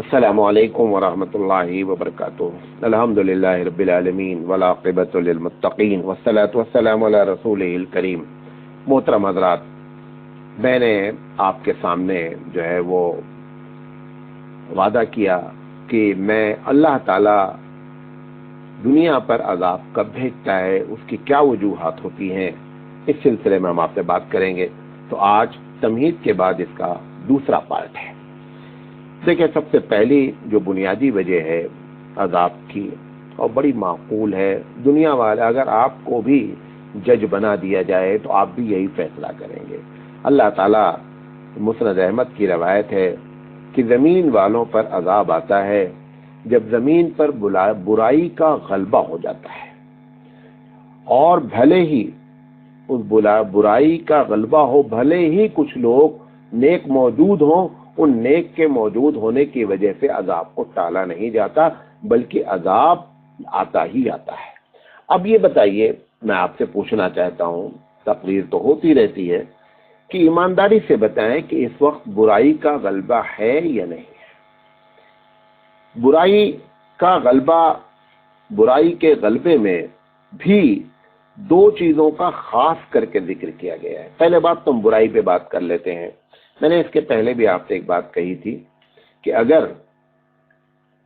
अस्सलामु अलैकुम वरहमतुल्लाहि वबरकातुहू। अल्हम्दुलिल्लाहि रब्बिल आलमीन वल आक़िबतु लिल मुत्तक़ीन वस्सलातु वस्सलामु अला रसूलिहिल करीम। मोहतरम हज़रात, मैंने आपके सामने जो है वो वादा किया कि मैं अल्लाह ताला दुनिया पर अज़ाब कब भेजता है, उसकी क्या वजूहात होती हैं, इस सिलसिले में हम आपसे बात करेंगे। तो आज तमहीद के बाद इसका दूसरा पार्ट है। देखिए, सबसे पहली जो बुनियादी वजह है अज़ाब की, और बड़ी माकूल है, दुनिया वाले अगर आपको भी जज बना दिया जाए तो आप भी यही फैसला करेंगे। अल्लाह ताला मुस्नद अहमद की रवायत है कि ज़मीन वालों पर अज़ाब आता है जब ज़मीन पर बुराई का गलबा हो जाता है, और भले ही उस बुराई का गलबा हो, भले ही कुछ लोग नेक मौजूद हों, उन नेक के मौजूद होने की वजह से अजाब को टाला नहीं जाता, बल्कि अजाब आता ही आता है। अब ये बताइए, मैं आपसे पूछना चाहता हूं, तकरीर तो होती रहती है, कि ईमानदारी से बताएं कि इस वक्त बुराई का गलबा है या नहीं है। बुराई का गलबा, बुराई के गलबे में भी दो चीजों का खास करके जिक्र किया गया है। पहले बात तो हम बुराई पे बात कर लेते हैं। मैंने इसके पहले भी आपसे एक बात कही थी कि अगर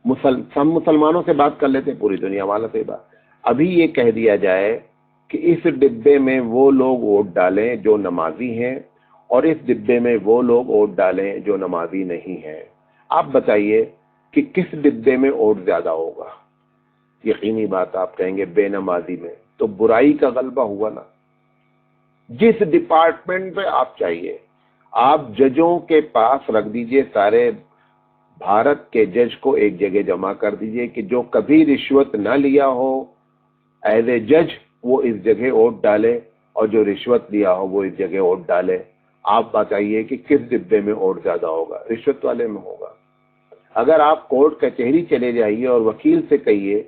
सब मुसलमानों से बात कर लेते, पूरी दुनिया वालों से बात, अभी ये कह दिया जाए कि इस डिब्बे में वो लोग वोट डालें जो नमाजी हैं, और इस डिब्बे में वो लोग वोट डालें जो नमाजी नहीं हैं, आप बताइए कि किस डिब्बे में वोट ज्यादा होगा? यकीनी बात आप कहेंगे बेनमाजी में। तो बुराई का गलबा हुआ ना। जिस डिपार्टमेंट पे आप चाहिए, आप जजों के पास रख दीजिए, सारे भारत के जज को एक जगह जमा कर दीजिए कि जो कभी रिश्वत ना लिया हो एज ए जज, वो इस जगह वोट डाले, और जो रिश्वत लिया हो वो इस जगह वोट डाले। आप बताइए कि किस डिब्बे में वोट ज्यादा होगा? रिश्वत वाले में होगा। अगर आप कोर्ट कचहरी चले जाइए और वकील से कहिए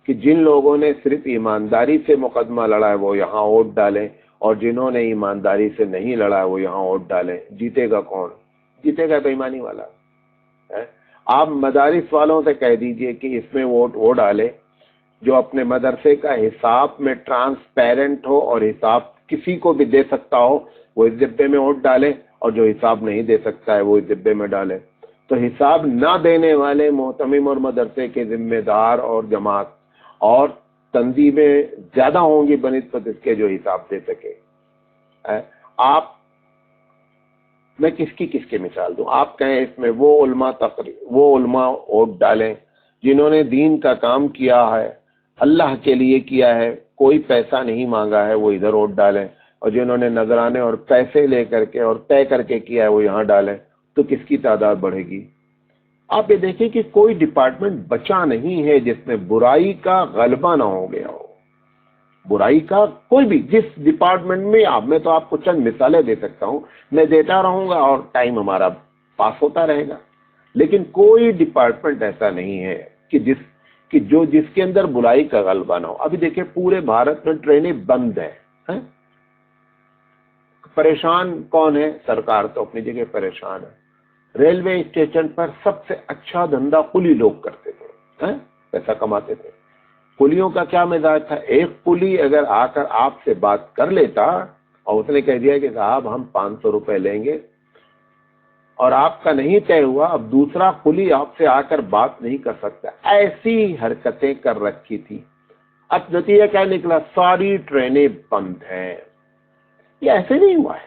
कि जिन लोगों ने सिर्फ ईमानदारी से मुकदमा लड़ा है वो यहाँ वोट डालें, और जिन्होंने ईमानदारी से नहीं लड़ा है वो यहाँ वोट डालें, जीतेगा कौन? जीतेगा बेईमानी वाला है। आप मदारिस वालों से कह दीजिए कि इसमें वोट वो डाले जो अपने मदरसे का हिसाब में ट्रांसपेरेंट हो और हिसाब किसी को भी दे सकता हो, वो इस डिब्बे में वोट डाले, और जो हिसाब नहीं दे सकता है वो इस डिब्बे में डाले। तो हिसाब ना देने वाले मोहतमिम और मदरसे के जिम्मेदार और जमात और तंजीमें ज्यादा होंगी बनिस्बत इसके जो हिसाब दे सके। आप, मैं किसकी मिसाल दूं? आप कहें इसमें वो उल्मा वोट डालें जिन्होंने दीन का काम किया है, अल्लाह के लिए किया है, कोई पैसा नहीं मांगा है, वो इधर वोट डालें, और जिन्होंने नजराने और पैसे लेकर के और तय करके किया है वो यहाँ डालें। तो किसकी तादाद बढ़ेगी? आप ये देखिए कि कोई डिपार्टमेंट बचा नहीं है जिसमें बुराई का गलबा ना हो गया हो। बुराई का कोई भी, जिस डिपार्टमेंट में मैं तो आपको चंद मिसालें दे सकता हूं, मैं देता रहूंगा और टाइम हमारा पास होता रहेगा, लेकिन कोई डिपार्टमेंट ऐसा नहीं है कि जिसके अंदर बुराई का गलबा ना हो। अभी देखिए, पूरे भारत में ट्रेनें बंद हैं। परेशान कौन है? सरकार तो अपनी जगह परेशान है। रेलवे स्टेशन पर सबसे अच्छा धंधा कुली लोग करते थे, पैसा कमाते थे। कुलियों का क्या मिजाज था? एक कुली अगर आकर आपसे बात कर लेता और उसने कह दिया कि साहब हम 500 रुपए लेंगे, और आपका नहीं तय हुआ, अब दूसरा कुली आपसे आकर बात नहीं कर सकता। ऐसी हरकतें कर रखी थी। अब नतीजा क्या निकला? सारी ट्रेनें बंद हैं। ये ऐसे नहीं हुआ है,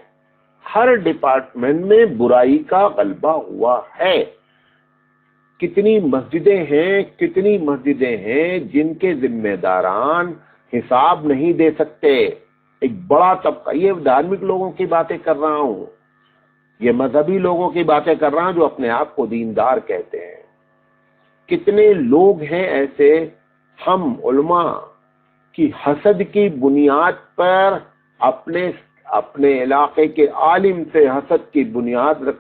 हर डिपार्टमेंट में बुराई का गलबा हुआ है। कितनी मस्जिदें हैं जिनके जिम्मेदारान हिसाब नहीं दे सकते। एक बड़ा तबका, ये धार्मिक लोगों की बातें कर रहा हूं, ये मजहबी लोगों की बातें कर रहा हूं जो अपने आप को दीनदार कहते हैं। कितने लोग हैं ऐसे, हम उलमा की हसद की बुनियाद पर अपने इलाके के आलिम से हसद की बुनियाद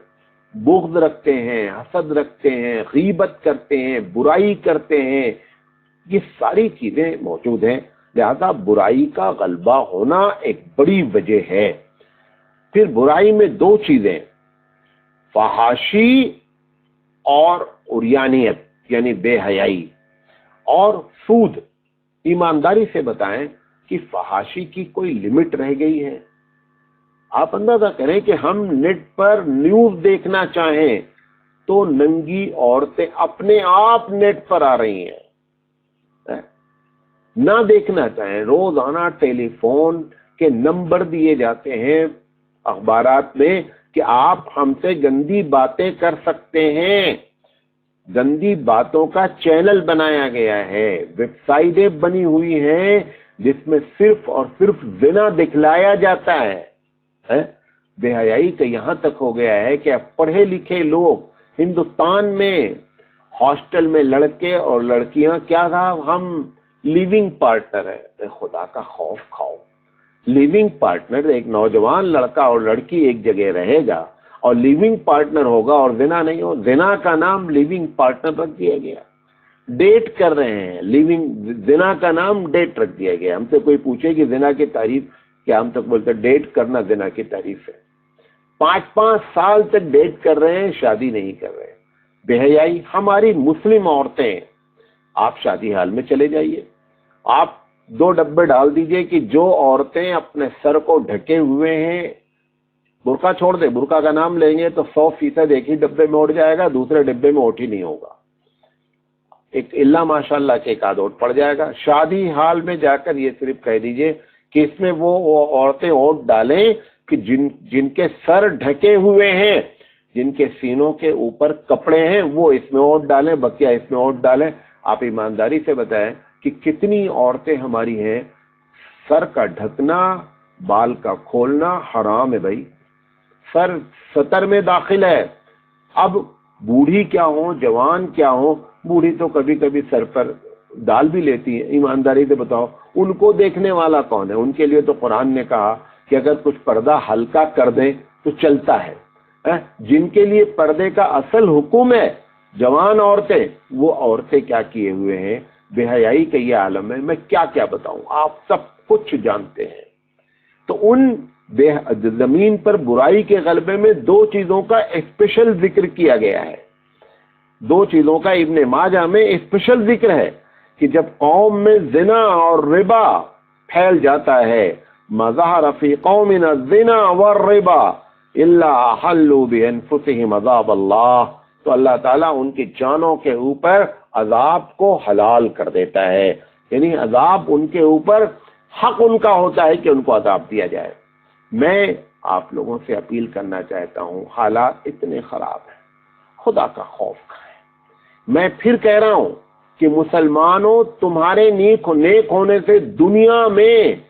बुग़्ज़ रखते हैं, हसद रखते हैं, गीबत करते हैं, बुराई करते हैं। ये सारी चीजें मौजूद हैं। लिहाजा बुराई का गलबा होना एक बड़ी वजह है। फिर बुराई में दो चीजें, फहाशी اور उर्यानियत यानी बेहयाई और सूद। ईमानदारी से बताएं कि फहाशी की कोई लिमिट रह गई है? आप अंदाजा करें कि हम नेट पर न्यूज देखना चाहें तो नंगी औरतें अपने आप नेट पर आ रही हैं। ना देखना चाहें, रोजाना टेलीफोन के नंबर दिए जाते हैं अखबारात में कि आप हमसे गंदी बातें कर सकते हैं। गंदी बातों का चैनल बनाया गया है, वेबसाइटें बनी हुई हैं जिसमें सिर्फ और सिर्फ जिना दिखलाया जाता है। बेहयाई तो यहां तक हो गया है कि अब पढ़े लिखे लोग हिंदुस्तान में हॉस्टल में लड़के और लड़कियां क्या था, हम लिविंग पार्टनर है। खुदा का खौफ खाओ, लिविंग पार्टनर, एक नौजवान लड़का और लड़की एक जगह रहेगा और लिविंग पार्टनर होगा और जिना नहीं हो, जिना का नाम लिविंग पार्टनर रख दिया गया। डेट कर रहे हैं, लिविंग, जिना का नाम डेट रख दिया गया। हमसे कोई पूछे कि जिना की तारीफ क्या, हम तक बोलते डेट करना जिना की तारीफ है। 5-5 साल तक डेट कर रहे हैं, शादी नहीं कर रहे हैं। बेहयाई। हमारी मुस्लिम औरतें, आप शादी हाल में चले जाइए, आप 2 डब्बे डाल दीजिए कि जो औरतें अपने सर को ढके हुए हैं, बुर्का छोड़ दे, बुर्का का नाम लेंगे तो 100% एक ही डब्बे में उठ जाएगा, दूसरे डब्बे में उठ ही नहीं होगा। एक इल्ला माशाल्लाह के एक आध वोट पड़ जाएगा। शादी हाल में जाकर ये सिर्फ कह दीजिए कि इसमें वो औरतें वोट डालें कि जिनके सर ढके हुए हैं, जिनके सीनों के ऊपर कपड़े हैं, वो इसमें वोट डालें, बकिया इसमें वोट डालें। आप ईमानदारी से बताएं कि कितनी औरतें हमारी हैं सर का ढकना, बाल का खोलना हराम है भाई, सर सतर में दाखिल है। अब बूढ़ी क्या हो, जवान क्या हो, बूढ़ी तो कभी कभी सर पर डाल भी लेती है। ईमानदारी से बताओ उनको देखने वाला कौन है? उनके लिए तो कुरान ने कहा कि अगर कुछ पर्दा हल्का कर दे तो चलता है। जिनके लिए पर्दे का असल हुक्म है, जवान औरतें, वो औरतें क्या किए हुए हैं? बेहयाई का ये आलम है, मैं क्या क्या बताऊं, आप सब कुछ जानते हैं। तो उन जमीन पर बुराई के गलबे में 2 चीजों का स्पेशल जिक्र किया गया है। 2 चीजों का इब्ने माजा में स्पेशल जिक्र है कि जब कौम में जिना और रिबा फैल जाता है, मज़हर फी कौमिन ज़िना व रिबा इल्ला हल्लू बिअनफुसिहिम अज़ाब अल्लाह, तो अल्लाह ताला उनकी जानों के ऊपर अजाब को हलाल कर देता है। यानी अजाब उनके ऊपर, हक उनका होता है कि उनको अजाब दिया जाए। मैं आप लोगों से अपील करना चाहता हूं, हालात इतने खराब हैं, खुदा का खौफ खाएं। मैं फिर कह रहा हूं कि मुसलमानों, तुम्हारे नेक होने से दुनिया में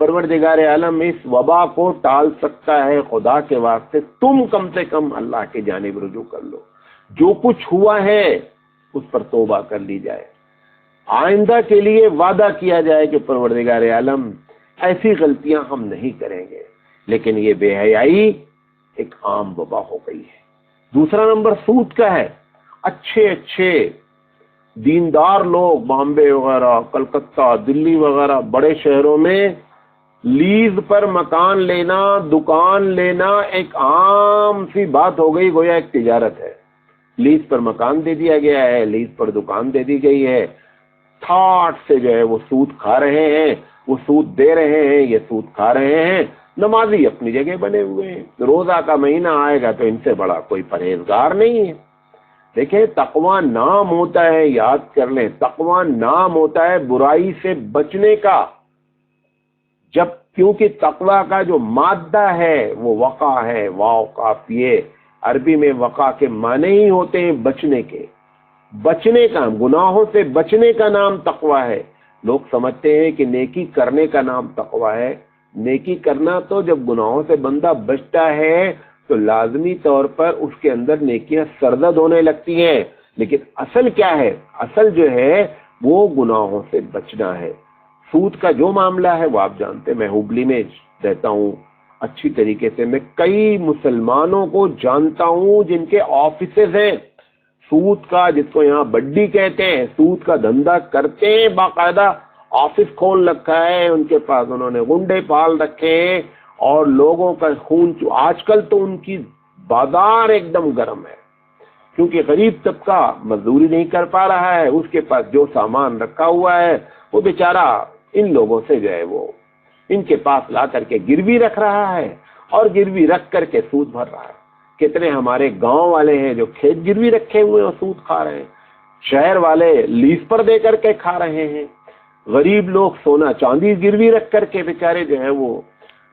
परवरदिगार आलम इस वबा को टाल सकता है। खुदा के वास्ते तुम कम से कम अल्लाह की जानिब रुजू कर लो। जो कुछ हुआ है उस पर तौबा कर ली जाए, आइंदा के लिए वादा किया जाए कि परवरदिगार आलम ऐसी गलतियां हम नहीं करेंगे। लेकिन ये बेहयाई एक आम वबा हो गई है। दूसरा नंबर सूद का है। अच्छे अच्छे दीनदार लोग बॉम्बे वगैरह, कलकत्ता, दिल्ली वगैरह बड़े शहरों में लीज पर मकान लेना, दुकान लेना एक आम सी बात हो गई, गोया एक तिजारत है। लीज पर मकान दे दिया गया है, लीज पर दुकान दे दी गई है, ठाट से जो है वो सूद खा रहे हैं, वो सूद दे रहे हैं, ये सूद खा रहे हैं। नमाजी अपनी जगह बने हुए हैं, रोजा का महीना आएगा तो इनसे बड़ा कोई परहेजगार नहीं है। देखें, तकवा नाम होता है, याद कर लें, तकवा नाम होता है बुराई से बचने का। जब क्योंकि तकवा का जो मादा है वो वक़ा है, वाव काफिए, अरबी में वक़ा के माने ही होते हैं बचने के, बचने का, गुनाहों से बचने का नाम तकवा है। लोग समझते हैं कि नेकी करने का नाम तकवा है। नेकी करना तो जब गुनाहों से बंदा बचता है तो लाजमी तौर पर उसके अंदर नेकियां सरदद होने लगती हैं। लेकिन असल क्या है? असल जो है वो गुनाहों से बचना है। सूद का जो मामला है वो आप जानते हैं, मैं हुबली में रहता हूँ अच्छी तरीके से, मैं कई मुसलमानों को जानता हूँ जिनके ऑफिसेज हैं सूद का, जिसको यहाँ बड्डी कहते हैं, सूद का धंधा करते हैं, बाकायदा ऑफिस खोल रखा है उनके पास, उन्होंने गुंडे पाल रखे हैं और लोगों का खून। आजकल तो उनकी बाजार एकदम गर्म है। کیونکہ غریب طبقہ مزدوری نہیں کر پا رہا ہے، اس کے پاس جو سامان رکھا ہوا ہے وہ بیچارہ ان لوگوں سے جو ہے وہ ان کے پاس لا کر کے گروی رکھ رہا ہے اور گروی رکھ کر کے سود بھر رہا ہے۔ کتنے ہمارے گاؤں والے ہیں جو کھیت گروی رکھے ہوئے اور سود کھا رہے ہیں، شہر والے لیز پر دے کر کے کھا رہے ہیں، غریب لوگ سونا چاندی گروی رکھ کر کے بیچارے جو ہے وہ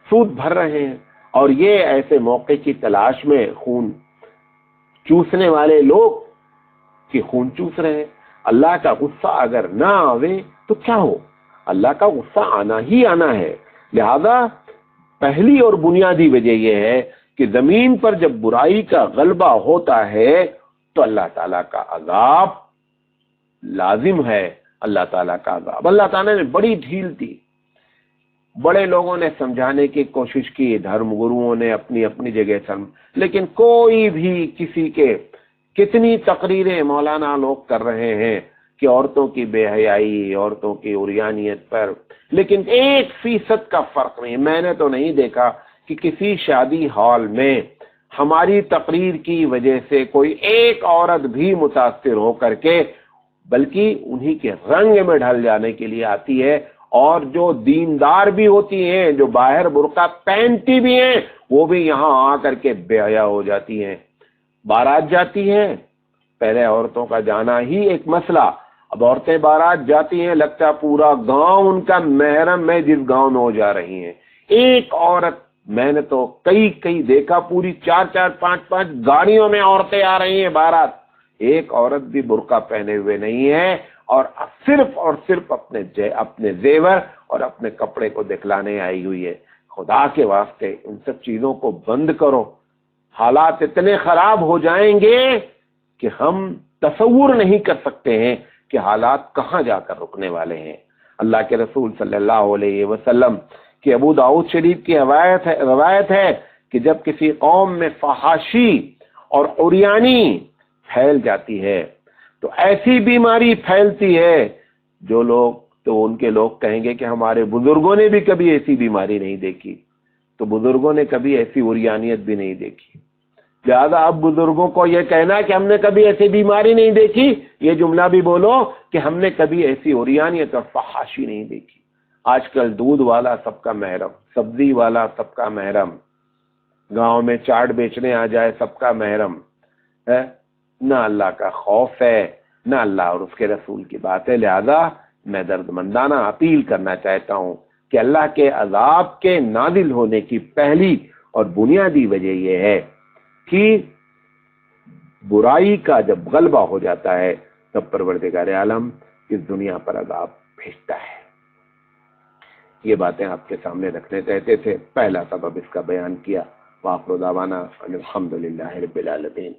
سود بھر رہے ہیں۔ اور یہ ایسے موقع کی تلاش میں خون چوسنے والے لوگ کہ خون چوس رہے ہیں۔ اللہ کا غصہ اگر نہ آوے تو کیا ہو؟ اللہ کا غصہ آنا ہی آنا ہے۔ لہذا پہلی اور بنیادی وجہ یہ ہے کہ زمین پر جب برائی کا غلبہ ہوتا ہے تو اللہ تعالیٰ کا عذاب لازم ہے۔ اللہ تعالیٰ کا عذاب، اللہ تعالیٰ نے بڑی ڈھیل دی، بڑے لوگوں نے سمجھانے کی کوشش کی، دھرم گروؤں نے اپنی اپنی جگہ لیکن کوئی بھی کسی کے کتنی تقریریں مولانا لوگ کر رہے ہیں کہ عورتوں کی بے حیائی، عورتوں کی عریانیت پر، لیکن 1% کا فرق نہیں۔ میں نے تو نہیں دیکھا کہ کسی شادی ہال میں ہماری تقریر کی وجہ سے کوئی ایک عورت بھی متاثر ہو کر کے، بلکہ انہی کے رنگ میں ڈھل جانے کے لیے آتی ہے، اور جو دیندار بھی ہوتی ہیں، جو باہر برقع پہنتی بھی ہیں، وہ بھی یہاں آ کر کے بے حیا ہو جاتی ہیں۔ بارات جاتی ہے، پہلے عورتوں کا جانا ہی ایک مسئلہ، اب عورتیں بارات جاتی ہیں، لگتا پورا گاؤں ان کا محرم میں جس گاؤں میں ہو جا رہی ہیں۔ ایک عورت، میں نے تو کئی دیکھا، پوری 4 5 گاڑیوں میں عورتیں آ رہی ہیں بارات، ایک عورت بھی برقع پہنے ہوئے نہیں ہے، اور صرف اپنے زیور اور اپنے کپڑے کو دکھلانے آئی ہوئی ہے۔ خدا کے واسطے ان سب چیزوں کو بند کرو، حالات اتنے خراب ہو جائیں گے کہ ہم تصور نہیں کر سکتے ہیں کہ حالات کہاں جا کر رکنے والے ہیں۔ اللہ کے رسول صلی اللہ علیہ وسلم کی ابو داؤد شریف کی روایت ہے کہ جب کسی قوم میں فحاشی اور عریانی پھیل جاتی ہے تو ایسی بیماری پھیلتی ہے جو لوگ تو ان کے لوگ کہیں گے کہ ہمارے بزرگوں نے بھی کبھی ایسی بیماری نہیں دیکھی، تو بزرگوں نے کبھی ایسی عریانیت بھی نہیں دیکھی۔ لہذا اب بزرگوں کو یہ کہنا کہ ہم نے کبھی ایسی بیماری نہیں دیکھی، یہ جملہ بھی بولو کہ ہم نے کبھی ایسی عریانیت اور فحاشی نہیں دیکھی۔ آج کل دودھ والا سب کا محرم، سبزی والا سب کا محرم، گاؤں میں چاٹ بیچنے آ جائے سب کا محرم ہے، نہ اللہ کا خوف ہے، نہ اللہ اور اس کے رسول کی بات ہے۔ لہذا میں درد مندانہ اپیل کرنا چاہتا ہوں کہ اللہ کے عذاب کے نازل ہونے کی پہلی اور بنیادی وجہ یہ ہے کہ برائی کا جب غلبہ ہو جاتا ہے تب پروردگار عالم اس دنیا پر عذاب بھیجتا ہے۔ یہ باتیں آپ کے سامنے رکھنے چاہتے تھے، پہلا سبب اس کا بیان کیا۔ وآخر دعوانا الحمدللہ رب العالمین۔